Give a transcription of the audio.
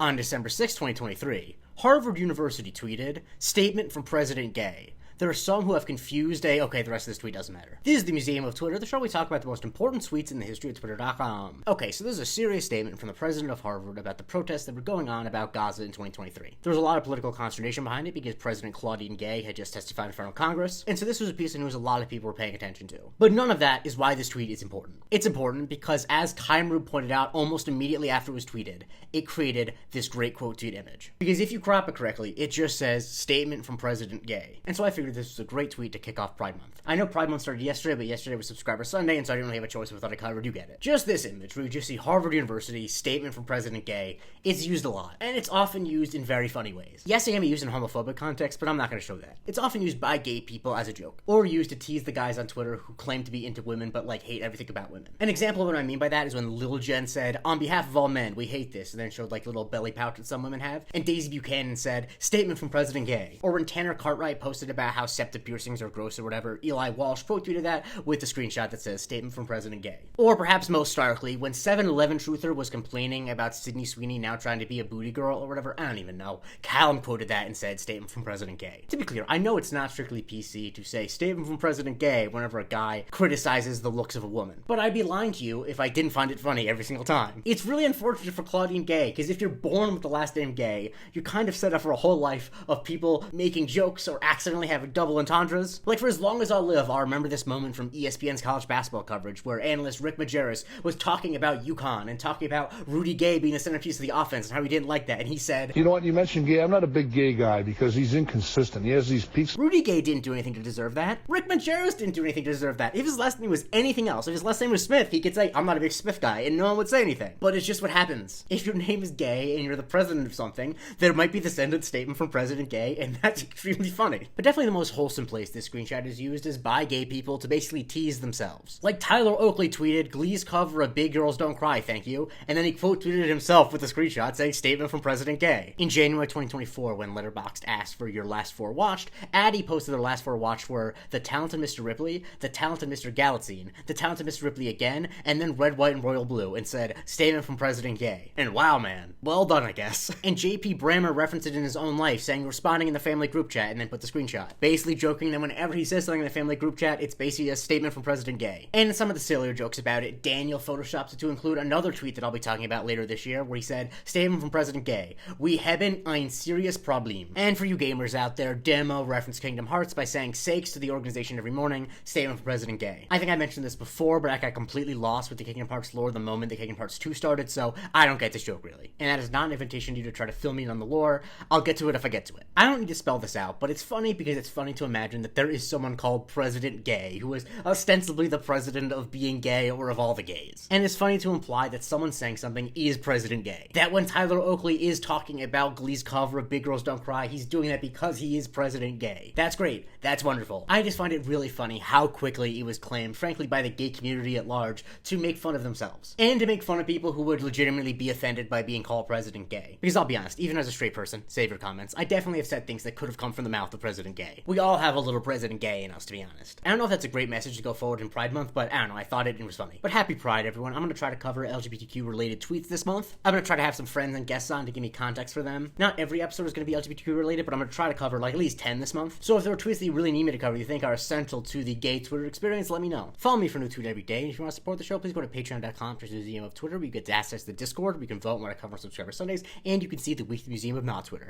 On December 6, 2023, Harvard University tweeted, "Statement from President Gay. There are some who have confused the rest of this tweet doesn't matter. This is the Museum of Twitter, the show we talk about the most important tweets in the history of Twitter.com. Okay, so this is a serious statement from the president of Harvard about the protests that were going on about Gaza in 2023. There was a lot of political consternation behind it because President Claudine Gay had just testified in front of Congress, and so this was a piece of news a lot of people were paying attention to. But none of that is why this tweet is important. It's important because, as Time Rube pointed out almost immediately after it was tweeted, it created this great quote tweet image. Because if you crop it correctly, it just says, "Statement from President Gay." And so I figured this was a great tweet to kick off Pride Month. I know Pride Month started yesterday, but yesterday was Subscriber Sunday, and so I didn't really have a choice without I covered. You get it. Just this image where you just see Harvard University, "Statement from President Gay." It's used a lot, and it's often used in very funny ways. Yes, it can be used in homophobic context, but I'm not going to show that. It's often used by gay people as a joke, or used to tease the guys on Twitter who claim to be into women but hate everything about women. An example of what I mean by that is when Lil Jen said, "On behalf of all men, we hate this," and then showed little belly pouch that some women have, and Daisy Buchanan said, "Statement from President Gay." Or when Tanner Cartwright posted about how septum piercings are gross or whatever, Eli Walsh quote tweeted that with the screenshot that says, "Statement from President Gay." Or perhaps most starkly, when 7-Eleven truther was complaining about Sydney Sweeney now trying to be a booty girl or whatever, I don't even know, Callum quoted that and said, "Statement from President Gay." To be clear, I know it's not strictly PC to say "Statement from President Gay" whenever a guy criticizes the looks of a woman, but I'd be lying to you if I didn't find it funny every single time. It's really unfortunate for Claudine Gay, because if you're born with the last name Gay, you're kind of set up for a whole life of people making jokes or accidentally having double entendres. For as long as I'll live, I'll remember this moment from ESPN's college basketball coverage where analyst Rick Majerus was talking about UConn and talking about Rudy Gay being the centerpiece of the offense and how he didn't like that, and he said, "You know what, you mentioned Gay. I'm not a big Gay guy because he's inconsistent. He has these peaks." Rudy Gay didn't do anything to deserve that. Rick Majerus didn't do anything to deserve that. If his last name was anything else, if his last name was Smith, he could say, "I'm not a big Smith guy," and no one would say anything. But it's just what happens. If your name is Gay and you're the president of something, there might be the sentence "Statement from President Gay," and that's extremely funny. But definitely the most wholesome place this screenshot is used is by gay people to basically tease themselves. Tyler Oakley tweeted, "Glee's cover of Big Girls Don't Cry, thank you," and then he quote tweeted himself with a screenshot saying "Statement from President Gay." In January 2024, when Letterboxd asked for your last four watched, Addie posted their last four watched were The Talented Mr. Ripley, The Talented Mr. Galatzine, The Talented Mr. Ripley again, and then Red, White, and Royal Blue, and said "Statement from President Gay." And wow, man, well done, I guess. And JP Brammer referenced it in his own life, saying "responding in the family group chat," and then put the screenshot, basically joking that whenever he says something in the family group chat, it's basically a statement from President Gay. And some of the sillier jokes about it, Daniel photoshopped it to include another tweet that I'll be talking about later this year, where he said, "Statement from President Gay. We haben ein serious problem." And for you gamers out there, Demo referenced Kingdom Hearts by saying "sakes" to the organization every morning, "Statement from President Gay." I think I mentioned this before, but I got completely lost with the Kingdom Hearts lore the moment the Kingdom Hearts 2 started, so I don't get this joke really. And that is not an invitation to you to try to fill me in on the lore. I'll get to it if I get to it. I don't need to spell this out, but it's funny because it's funny to imagine that there is someone called President Gay, who is ostensibly the president of being gay or of all the gays. And it's funny to imply that someone saying something is President Gay. That when Tyler Oakley is talking about Glee's cover of Big Girls Don't Cry, he's doing that because he is President Gay. That's great. That's wonderful. I just find it really funny how quickly it was claimed, frankly by the gay community at large, to make fun of themselves. And to make fun of people who would legitimately be offended by being called President Gay. Because I'll be honest, even as a straight person, save your comments, I definitely have said things that could have come from the mouth of President Gay. We all have a little President Gay in us, to be honest. I don't know if that's a great message to go forward in Pride Month, but I don't know, I thought it was funny. But happy Pride, everyone. I'm going to try to cover LGBTQ related tweets this month. I'm going to try to have some friends and guests on to give me context for them. Not every episode is going to be LGBTQ related, but I'm going to try to cover at least 10 this month. So if there are tweets that you really need me to cover you think are essential to the gay Twitter experience, let me know. Follow me for a new tweet every day, and if you want to support the show, please go to patreon.com/Museum of Twitter, where you get access to the Discord, where you can vote when I cover on Subscriber Sundays, and you can see the weekly Museum of Not Twitter.